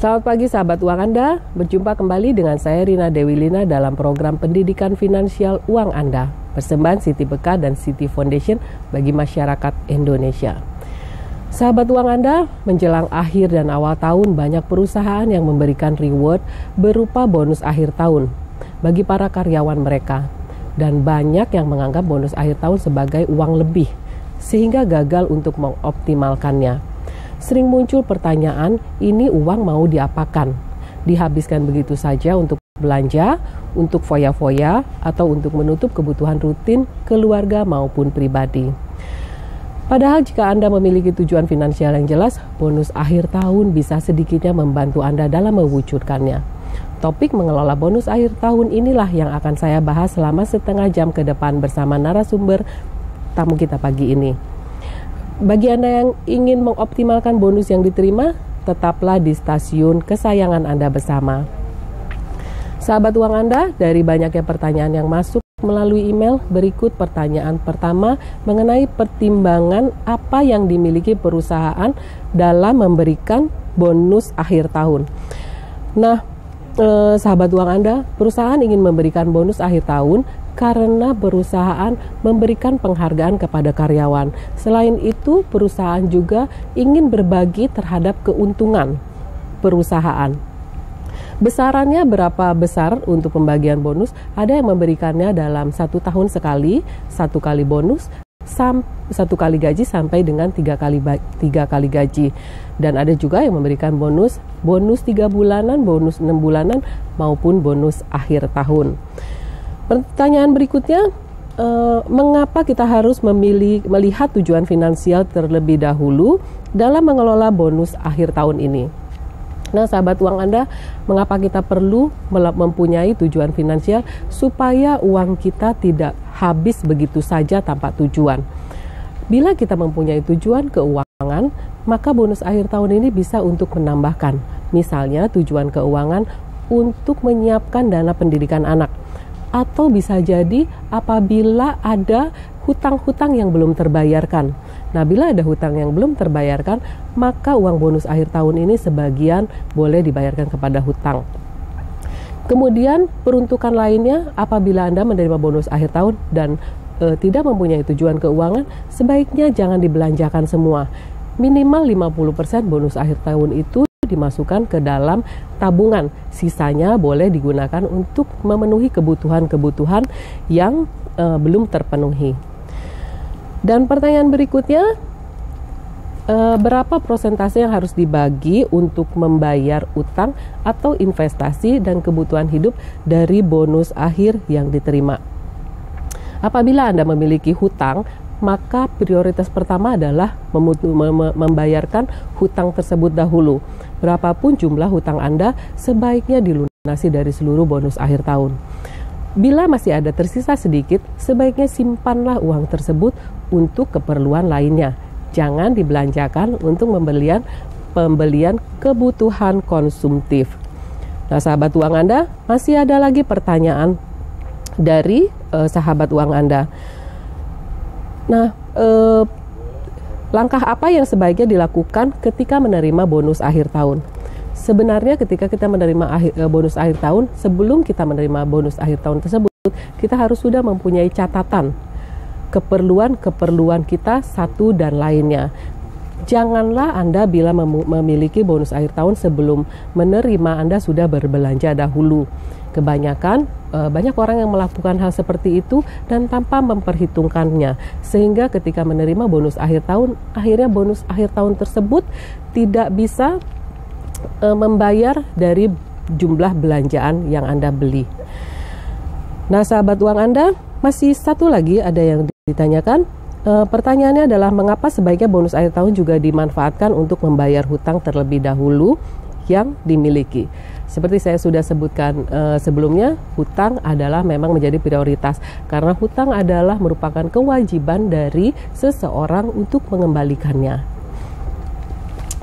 Selamat pagi sahabat uang Anda, berjumpa kembali dengan saya Rina Dewi Lina dalam program pendidikan finansial uang Anda, persembahan Siti Bekah dan Siti Foundation bagi masyarakat Indonesia. Sahabat uang Anda, menjelang akhir dan awal tahun banyak perusahaan yang memberikan reward berupa bonus akhir tahun bagi para karyawan mereka. Dan banyak yang menganggap bonus akhir tahun sebagai uang lebih, sehingga gagal untuk mengoptimalkannya. Sering muncul pertanyaan, ini uang mau diapakan? Dihabiskan begitu saja untuk belanja, untuk foya-foya, atau untuk menutup kebutuhan rutin keluarga maupun pribadi. Padahal jika Anda memiliki tujuan finansial yang jelas, bonus akhir tahun bisa sedikitnya membantu Anda dalam mewujudkannya. Topik mengelola bonus akhir tahun inilah yang akan saya bahas selama setengah jam ke depan bersama narasumber tamu kita pagi ini. Bagi Anda yang ingin mengoptimalkan bonus yang diterima, tetaplah di stasiun kesayangan Anda bersama. Sahabat uang Anda, dari banyaknya pertanyaan yang masuk melalui email, berikut pertanyaan pertama mengenai pertimbangan apa yang dimiliki perusahaan dalam memberikan bonus akhir tahun. Nah, sahabat uang Anda, perusahaan ingin memberikan bonus akhir tahun karena perusahaan memberikan penghargaan kepada karyawan. Selain itu, perusahaan juga ingin berbagi terhadap keuntungan perusahaan. Besarannya berapa besar untuk pembagian bonus? Ada yang memberikannya dalam 1 tahun sekali, 1 kali bonus, 1 kali gaji sampai dengan 3 kali gaji. Dan ada juga yang memberikan bonus 3 bulanan, bonus 6 bulanan, maupun bonus akhir tahun. Pertanyaan berikutnya, mengapa kita harus melihat tujuan finansial terlebih dahulu dalam mengelola bonus akhir tahun ini? Nah, sahabat uang Anda, mengapa kita perlu mempunyai tujuan finansial supaya uang kita tidak habis begitu saja tanpa tujuan? Bila kita mempunyai tujuan keuangan, maka bonus akhir tahun ini bisa untuk menambahkan. Misalnya tujuan keuangan untuk menyiapkan dana pendidikan anak. Atau bisa jadi apabila ada hutang-hutang yang belum terbayarkan. Nah, bila ada hutang yang belum terbayarkan, maka uang bonus akhir tahun ini sebagian boleh dibayarkan kepada hutang. Kemudian peruntukan lainnya, apabila Anda menerima bonus akhir tahun dan tidak mempunyai tujuan keuangan, sebaiknya jangan dibelanjakan semua. Minimal 50% bonus akhir tahun itu dimasukkan ke dalam tabungan. Sisanya boleh digunakan untuk memenuhi kebutuhan-kebutuhan yang belum terpenuhi. Dan pertanyaan berikutnya, berapa persentase yang harus dibagi untuk membayar utang atau investasi dan kebutuhan hidup dari bonus akhir yang diterima? Apabila Anda memiliki hutang, maka prioritas pertama adalah membayarkan hutang tersebut dahulu. Berapapun jumlah hutang Anda, sebaiknya dilunasi dari seluruh bonus akhir tahun. Bila masih ada tersisa sedikit, sebaiknya simpanlah uang tersebut untuk keperluan lainnya. Jangan dibelanjakan untuk pembelian kebutuhan konsumtif. Nah, sahabat uang Anda, masih ada lagi pertanyaan dari sahabat uang Anda. Nah, langkah apa yang sebaiknya dilakukan ketika menerima bonus akhir tahun? Sebenarnya ketika kita menerima bonus akhir tahun, sebelum kita menerima bonus akhir tahun tersebut, kita harus sudah mempunyai catatan keperluan kita satu dan lainnya. Janganlah Anda bila memiliki bonus akhir tahun sebelum menerima, Anda sudah berbelanja dahulu. Kebanyakan banyak orang yang melakukan hal seperti itu dan tanpa memperhitungkannya, sehingga ketika menerima bonus akhir tahun, akhirnya bonus akhir tahun tersebut tidak bisa membayar dari jumlah belanjaan yang Anda beli. Nah, sahabat uang Anda, masih satu lagi ada yang ditanyakan. Pertanyaannya adalah mengapa sebaiknya bonus akhir tahun juga dimanfaatkan untuk membayar hutang terlebih dahulu yang dimiliki. Seperti saya sudah sebutkan sebelumnya, hutang adalah memang menjadi prioritas karena hutang adalah merupakan kewajiban dari seseorang untuk mengembalikannya.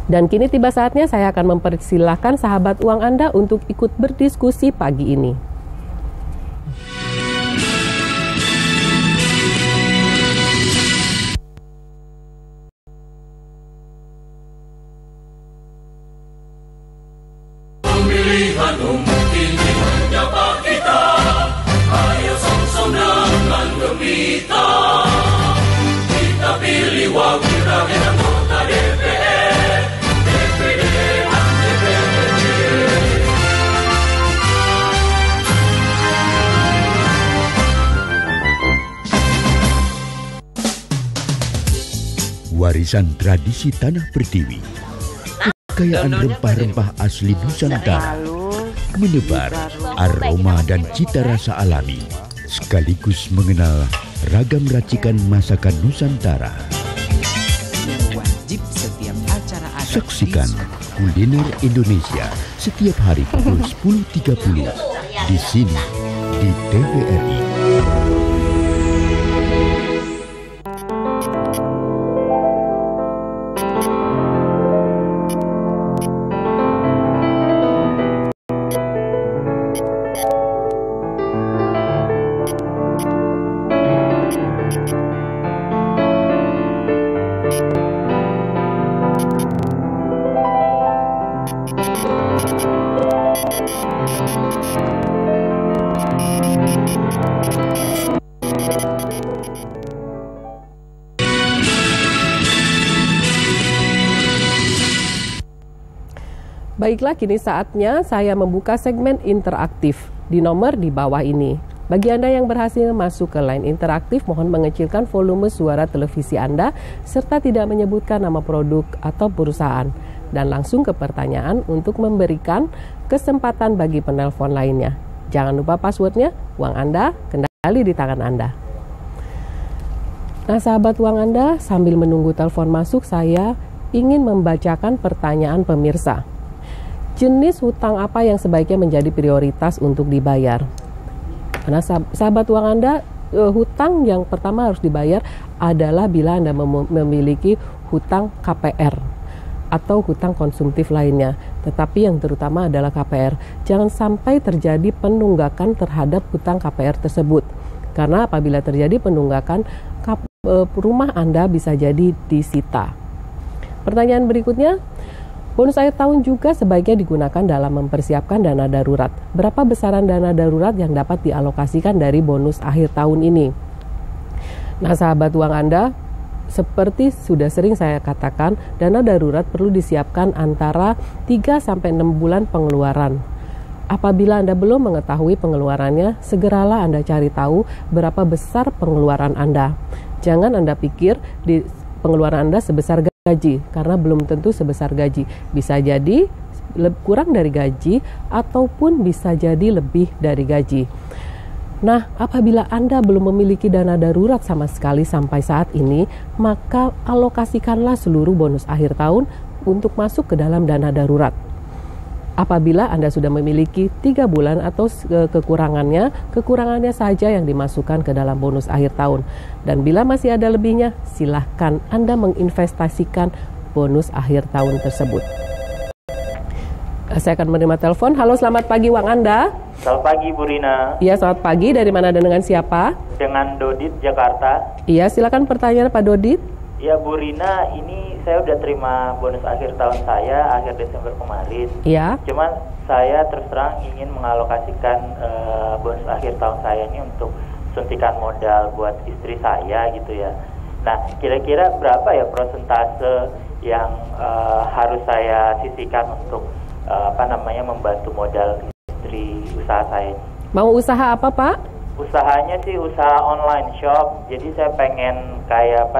Dan kini tiba saatnya saya akan mempersilahkan sahabat uang Anda untuk ikut berdiskusi pagi ini. Warisan tradisi Tanah Pertiwi, kekayaan rempah-rempah asli Nusantara, menebar aroma dan cita rasa alami, sekaligus mengenal ragam racikan masakan Nusantara. Saksikan Kuliner Indonesia setiap hari pukul 10.30 di sini di TVRI. Baiklah, kini saatnya saya membuka segmen interaktif di nomor di bawah ini. Bagi Anda yang berhasil masuk ke line interaktif, mohon mengecilkan volume suara televisi Anda serta tidak menyebutkan nama produk atau perusahaan. Dan langsung ke pertanyaan untuk memberikan kesempatan bagi penelpon lainnya. Jangan lupa passwordnya, uang Anda kembali di tangan Anda. Nah, sahabat uang Anda, sambil menunggu telepon masuk, saya ingin membacakan pertanyaan pemirsa. Jenis hutang apa yang sebaiknya menjadi prioritas untuk dibayar? Karena sahabat uang Anda, hutang yang pertama harus dibayar adalah bila Anda memiliki hutang KPR atau hutang konsumtif lainnya. Tetapi yang terutama adalah KPR. Jangan sampai terjadi penunggakan terhadap hutang KPR tersebut. Karena apabila terjadi penunggakan, rumah Anda bisa jadi disita. Pertanyaan berikutnya, bonus akhir tahun juga sebaiknya digunakan dalam mempersiapkan dana darurat. Berapa besaran dana darurat yang dapat dialokasikan dari bonus akhir tahun ini? Nah, sahabat uang Anda, seperti sudah sering saya katakan, dana darurat perlu disiapkan antara 3-6 bulan pengeluaran. Apabila Anda belum mengetahui pengeluarannya, segeralah Anda cari tahu berapa besar pengeluaran Anda. Jangan Anda pikir di pengeluaran Anda sebesar gaji, karena belum tentu sebesar gaji. Bisa jadi kurang dari gaji ataupun bisa jadi lebih dari gaji. Nah, apabila Anda belum memiliki dana darurat sama sekali sampai saat ini, maka alokasikanlah seluruh bonus akhir tahun untuk masuk ke dalam dana darurat. Apabila Anda sudah memiliki 3 bulan atau kekurangannya saja yang dimasukkan ke dalam bonus akhir tahun. Dan bila masih ada lebihnya, silahkan Anda menginvestasikan bonus akhir tahun tersebut. Saya akan menerima telepon. Halo, selamat pagi uang Anda. Selamat pagi Bu Rina. Iya, selamat pagi. Dari mana dan dengan siapa? Dengan Dodit, Jakarta. Iya, silakan pertanyaan Pak Dodit. Ya Bu Rina, ini saya udah terima bonus akhir tahun saya akhir Desember kemarin. Iya. Cuman saya terus terang ingin mengalokasikan bonus akhir tahun saya ini untuk suntikan modal buat istri saya gitu ya. Nah, kira-kira berapa ya persentase yang harus saya sisihkan untuk membantu modal istri usaha saya ini? Mau usaha apa, Pak? Usahanya sih usaha online shop. Jadi saya pengen kayak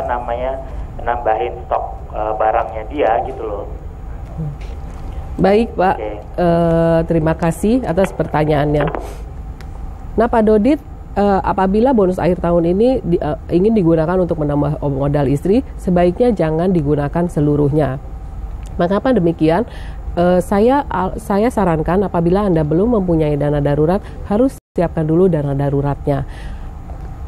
nambahin stok barangnya dia gitu loh. Baik Pak, Okay. Terima kasih atas pertanyaannya. Nah Pak Dodit, apabila bonus akhir tahun ini ingin digunakan untuk menambah modal istri, sebaiknya jangan digunakan seluruhnya. Mengapa demikian? Saya sarankan apabila Anda belum mempunyai dana darurat, harus siapkan dulu dana daruratnya.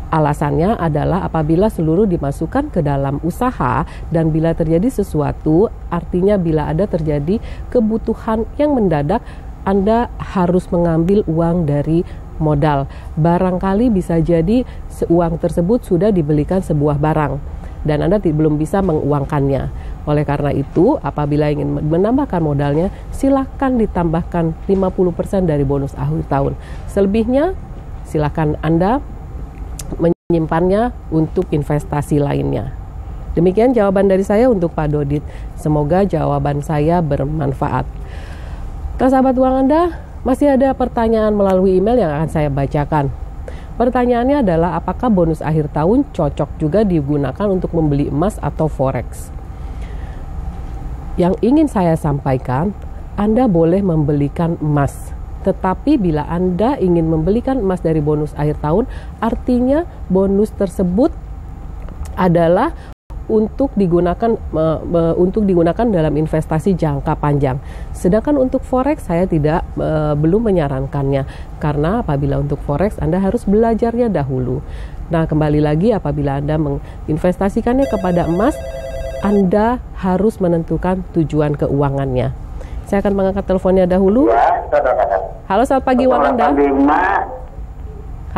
Alasannya adalah apabila seluruh dimasukkan ke dalam usaha dan bila terjadi sesuatu, artinya bila ada terjadi kebutuhan yang mendadak, Anda harus mengambil uang dari modal. Barangkali bisa jadi uang tersebut sudah dibelikan sebuah barang dan Anda belum bisa menguangkannya. Oleh karena itu, apabila ingin menambahkan modalnya, silakan ditambahkan 50% dari bonus akhir tahun. Selebihnya, silakan Anda menyimpannya untuk investasi lainnya. Demikian jawaban dari saya untuk Pak Dodit. Semoga jawaban saya bermanfaat. Nah, sahabat uang Anda, masih ada pertanyaan melalui email yang akan saya bacakan. Pertanyaannya adalah apakah bonus akhir tahun cocok juga digunakan untuk membeli emas atau forex? Yang ingin saya sampaikan, Anda boleh membelikan emas. Tetapi bila Anda ingin membelikan emas dari bonus akhir tahun, artinya bonus tersebut adalah untuk digunakan dalam investasi jangka panjang. Sedangkan untuk forex saya belum menyarankannya, karena apabila untuk forex Anda harus belajarnya dahulu. Nah, kembali lagi, apabila Anda menginvestasikannya kepada emas, Anda harus menentukan tujuan keuangannya. Saya akan mengangkat teleponnya dahulu. Halo, selamat pagi, Uang Anda.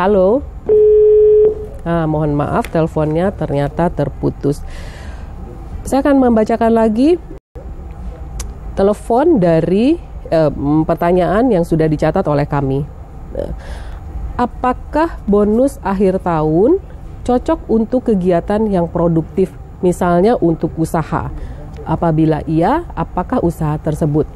Halo. Mohon maaf, teleponnya ternyata terputus. Saya akan membacakan lagi telepon dari pertanyaan yang sudah dicatat oleh kami. Apakah bonus akhir tahun cocok untuk kegiatan yang produktif, misalnya untuk usaha? Apabila iya, apakah usaha tersebut?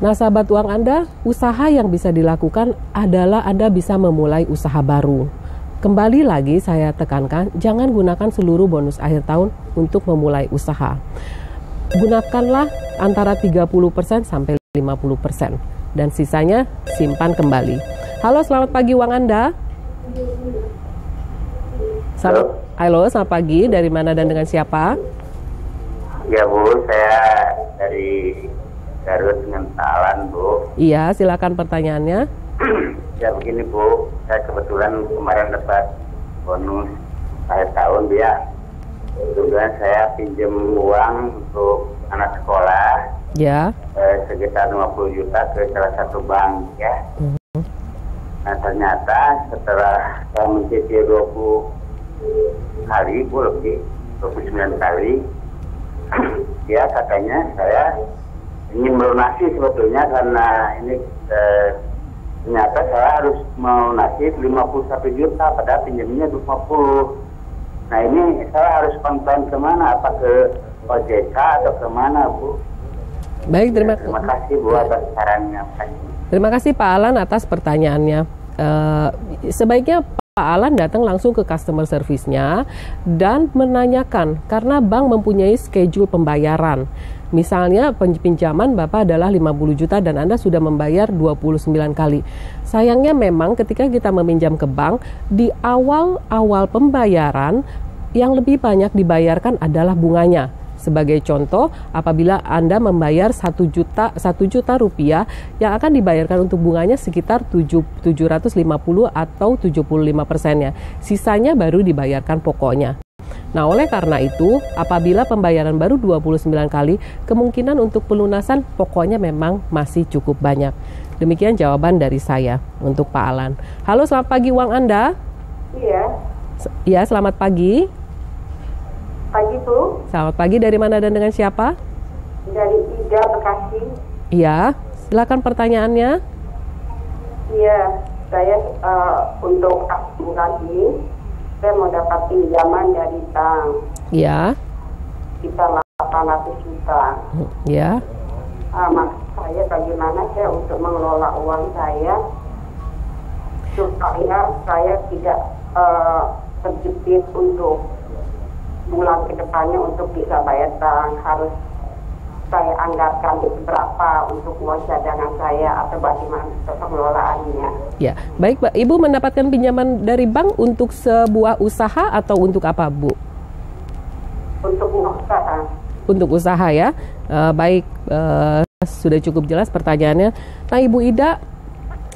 Nah, sahabat uang Anda, usaha yang bisa dilakukan adalah Anda bisa memulai usaha baru. Kembali lagi saya tekankan, jangan gunakan seluruh bonus akhir tahun untuk memulai usaha. Gunakanlah antara 30% sampai 50% dan sisanya simpan kembali. Halo, selamat pagi uang Anda. Halo, selamat pagi. Dari mana dan dengan siapa? Ya Bu, saya dari Garut dengan Talan Bu. Iya, silakan pertanyaannya. Ya begini Bu, saya kebetulan kemarin dapat bonus akhir tahun ya. Kemudian saya pinjam uang untuk anak sekolah. Ya. Sekitar 50 juta ke salah satu bank ya. Nah ternyata setelah saya mencicil 20 kali Bu, lebih 29 kali, ya katanya saya ingin melunasi sebetulnya, karena ini ternyata saya harus melunasi 51 juta padahal pinjamnya 20. Nah ini saya harus konten kemana? Apa ke OJK atau kemana Bu? Baik, terima kasih Bu atas sarannya. Terima kasih Pak Alan atas pertanyaannya. Sebaiknya Pak Alan datang langsung ke customer service-nya dan menanyakan, karena bank mempunyai schedule pembayaran. Misalnya pinjaman Bapak adalah 50 juta dan Anda sudah membayar 29 kali. Sayangnya memang ketika kita meminjam ke bank, di awal pembayaran yang lebih banyak dibayarkan adalah bunganya. Sebagai contoh, apabila Anda membayar 1 juta rupiah, yang akan dibayarkan untuk bunganya sekitar 750 atau 75%-nya. Sisanya baru dibayarkan pokoknya. Nah, oleh karena itu, apabila pembayaran baru 29 kali, kemungkinan untuk pelunasan pokoknya memang masih cukup banyak. Demikian jawaban dari saya untuk Pak Alan. Halo, selamat pagi uang Anda. Iya. Iya, selamat pagi. Pagi Bu. Selamat pagi, dari mana dan dengan siapa? Dari Ida, Bekasi. Iya, silakan pertanyaannya. Iya, saya untuk asuransi, saya mau dapat pinjaman dari bank. Iya. Sekitar 800 juta. Iya. Maksud saya bagaimana saya untuk mengelola uang saya supaya saya tidak terjepit untuk bulan kedepannya untuk bisa bayar bank. Harus saya anggarkan berapa untuk uang cadangan saya atau bagaimana pengelolaannya. Ya, baik Pak. Ibu mendapatkan pinjaman dari bank untuk sebuah usaha atau untuk apa Bu? Untuk usaha. Untuk usaha ya. Baik, sudah cukup jelas pertanyaannya. Nah Ibu Ida,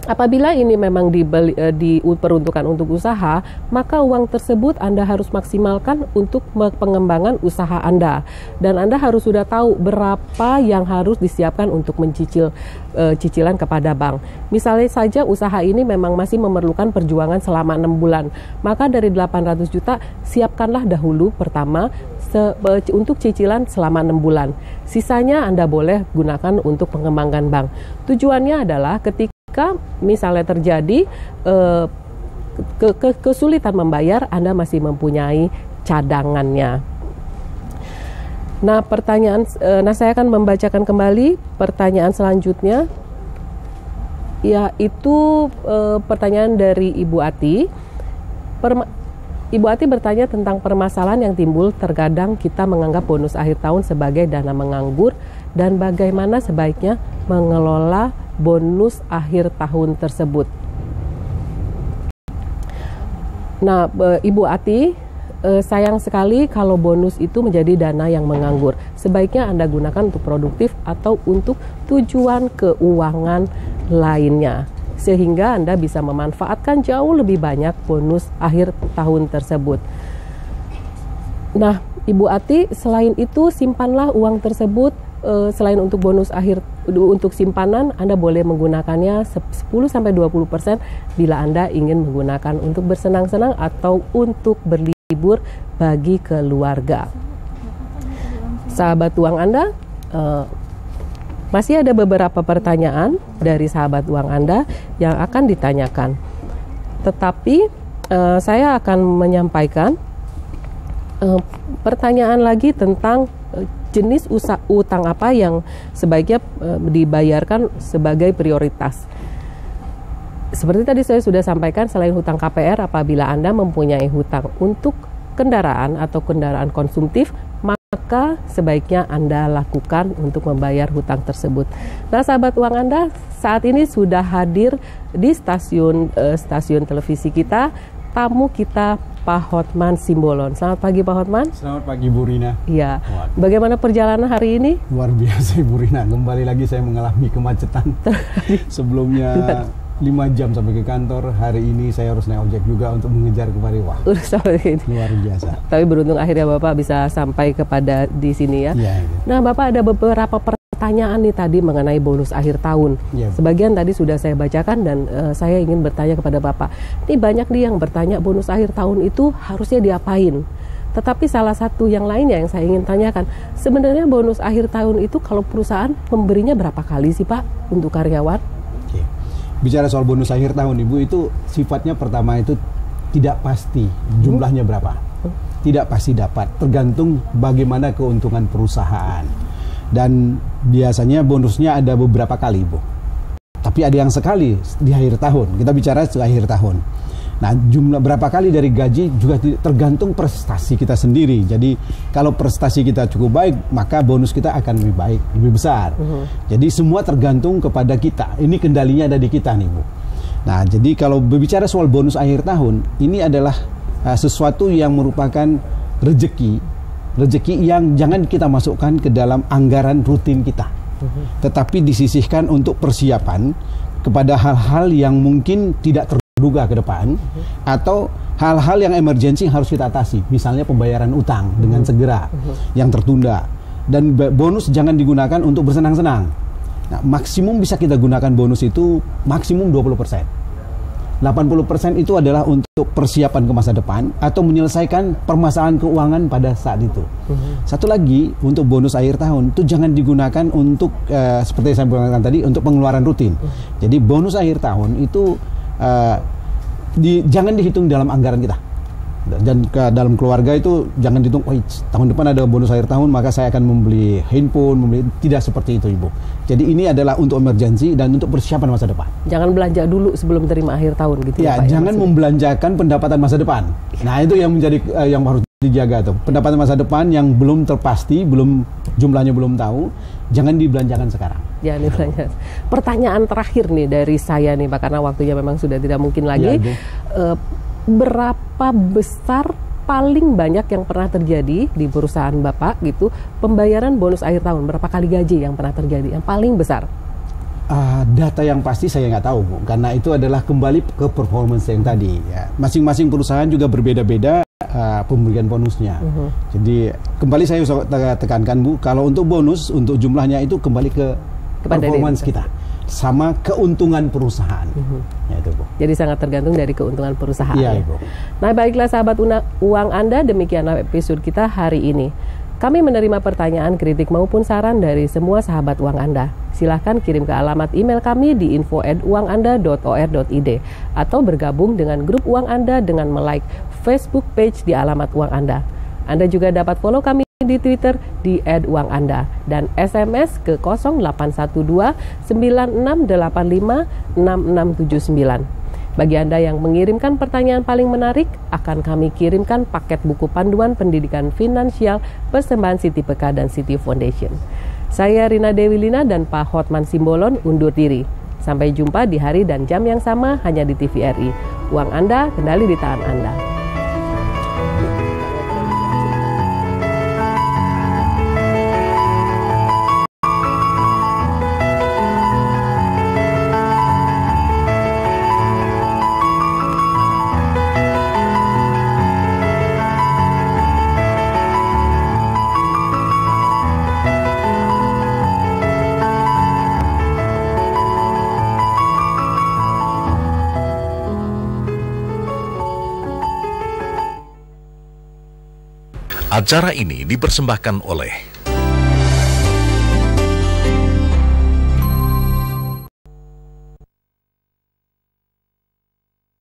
apabila ini memang diperuntukkan untuk usaha, maka uang tersebut Anda harus maksimalkan untuk pengembangan usaha Anda. Dan Anda harus sudah tahu berapa yang harus disiapkan untuk mencicil cicilan kepada bank. Misalnya saja usaha ini memang masih memerlukan perjuangan selama 6 bulan. Maka dari 800 juta, siapkanlah dahulu pertama untuk cicilan selama 6 bulan. Sisanya Anda boleh gunakan untuk pengembangan bank. Tujuannya adalah ketika misalnya terjadi kesulitan membayar, Anda masih mempunyai cadangannya. Nah, saya akan membacakan kembali pertanyaan selanjutnya, yaitu pertanyaan dari Ibu Ati. Ibu Ati bertanya tentang permasalahan yang timbul terkadang kita menganggap bonus akhir tahun sebagai dana menganggur dan bagaimana sebaiknya mengelola bonus akhir tahun tersebut. Nah, Ibu Ati, sayang sekali kalau bonus itu menjadi dana yang menganggur. Sebaiknya Anda gunakan untuk produktif atau untuk tujuan keuangan lainnya, sehingga Anda bisa memanfaatkan jauh lebih banyak bonus akhir tahun tersebut. Nah, Ibu Ati, selain itu simpanlah uang tersebut. Selain untuk bonus akhir, untuk simpanan, Anda boleh menggunakannya 10-20% bila Anda ingin menggunakan untuk bersenang-senang atau untuk berlibur bagi keluarga. Sahabat uang Anda, masih ada beberapa pertanyaan dari sahabat uang Anda yang akan ditanyakan. Tetapi saya akan menyampaikan pertanyaan lagi tentang jenis utang apa yang sebaiknya dibayarkan sebagai prioritas. Seperti tadi saya sudah sampaikan, selain hutang KPR, apabila Anda mempunyai hutang untuk kendaraan atau kendaraan konsumtif, maka sebaiknya Anda lakukan untuk membayar hutang tersebut. Nah, sahabat uang Anda, saat ini sudah hadir di stasiun televisi kita tamu kita, Pak Hotman Simbolon. Selamat pagi Pak Hotman. Selamat pagi Bu Rina. Iya. Bagaimana perjalanan hari ini? Luar biasa Bu Rina. Kembali lagi saya mengalami kemacetan. Sebelumnya 5 jam sampai ke kantor. Hari ini saya harus naik ojek juga untuk mengejar kembali. Wah, luar biasa. Tapi beruntung akhirnya Bapak bisa sampai kepada di sini ya. Iya. Nah, Bapak ada beberapa pertanyaan nih tadi mengenai bonus akhir tahun. Ya. Sebagian tadi sudah saya bacakan dan saya ingin bertanya kepada Bapak. Ini banyak nih yang bertanya bonus akhir tahun itu harusnya diapain. Tetapi salah satu yang lainnya yang saya ingin tanyakan, sebenarnya bonus akhir tahun itu kalau perusahaan memberinya berapa kali sih Pak untuk karyawan? Oke. Bicara soal bonus akhir tahun Ibu, itu sifatnya pertama itu tidak pasti jumlahnya berapa. Tidak pasti dapat, tergantung bagaimana keuntungan perusahaan. Dan biasanya bonusnya ada beberapa kali, Bu. Tapi ada yang sekali di akhir tahun. Kita bicara di akhir tahun. Nah, jumlah berapa kali dari gaji juga tergantung prestasi kita sendiri. Jadi, kalau prestasi kita cukup baik, maka bonus kita akan lebih baik, lebih besar. Jadi, semua tergantung kepada kita. Ini kendalinya ada di kita nih, Bu. Nah, jadi kalau berbicara soal bonus akhir tahun, ini adalah sesuatu yang merupakan rezeki yang jangan kita masukkan ke dalam anggaran rutin kita, tetapi disisihkan untuk persiapan kepada hal-hal yang mungkin tidak terduga ke depan, atau hal-hal yang emergensi harus kita atasi, misalnya pembayaran utang dengan segera yang tertunda. Dan bonus jangan digunakan untuk bersenang-senang. Nah, maksimum bisa kita gunakan bonus itu maksimum 20%. 80% itu adalah untuk persiapan ke masa depan atau menyelesaikan permasalahan keuangan pada saat itu. Satu lagi, untuk bonus akhir tahun itu jangan digunakan untuk seperti yang saya bilang tadi, untuk pengeluaran rutin. Jadi bonus akhir tahun itu jangan dihitung dalam anggaran kita. Dan dalam keluarga itu jangan dihitung, oh, tahun depan ada bonus akhir tahun maka saya akan membeli handphone, tidak seperti itu Ibu. Jadi ini adalah untuk emergensi dan untuk persiapan masa depan. Jangan belanja dulu sebelum terima akhir tahun gitu ya Pak. Jangan membelanjakan pendapatan masa depan. Nah, itu yang menjadi yang harus dijaga tuh. Pendapatan masa depan yang belum terpasti, jumlahnya belum tahu, jangan dibelanjakan sekarang. Jangan dibelanjakan. Pertanyaan terakhir nih dari saya nih Pak, karena waktunya memang sudah tidak mungkin lagi. Ya, berapa besar paling banyak yang pernah terjadi di perusahaan Bapak gitu pembayaran bonus akhir tahun? Berapa kali gaji yang pernah terjadi yang paling besar? Data yang pasti saya nggak tahu, Bu, karena itu adalah kembali ke performance yang tadi ya. Masing-masing perusahaan juga berbeda-beda pemberian bonusnya. Jadi kembali saya tekankan Bu, kalau untuk bonus untuk jumlahnya itu kembali ke performance kita sama keuntungan perusahaan. Ya, itu, Bu. Jadi sangat tergantung dari keuntungan perusahaan. Iya, Ibu. Nah, baiklah sahabat uang Anda, demikianlah episode kita hari ini. Kami menerima pertanyaan, kritik maupun saran dari semua sahabat uang Anda. Silahkan kirim ke alamat email kami di info@uanganda.or.id atau bergabung dengan grup uang Anda dengan like Facebook page di alamat uang Anda. Anda juga dapat follow kami di Twitter di @uanganda dan SMS ke 0812 9685 6679. Bagi Anda yang mengirimkan pertanyaan paling menarik, akan kami kirimkan paket buku panduan pendidikan finansial persembahan Siti Peka dan Siti Foundation. Saya Rina Dewilina dan Pak Hotman Simbolon undur diri. Sampai jumpa di hari dan jam yang sama hanya di TVRI. Uang Anda kendali di tangan Anda. Acara ini dipersembahkan oleh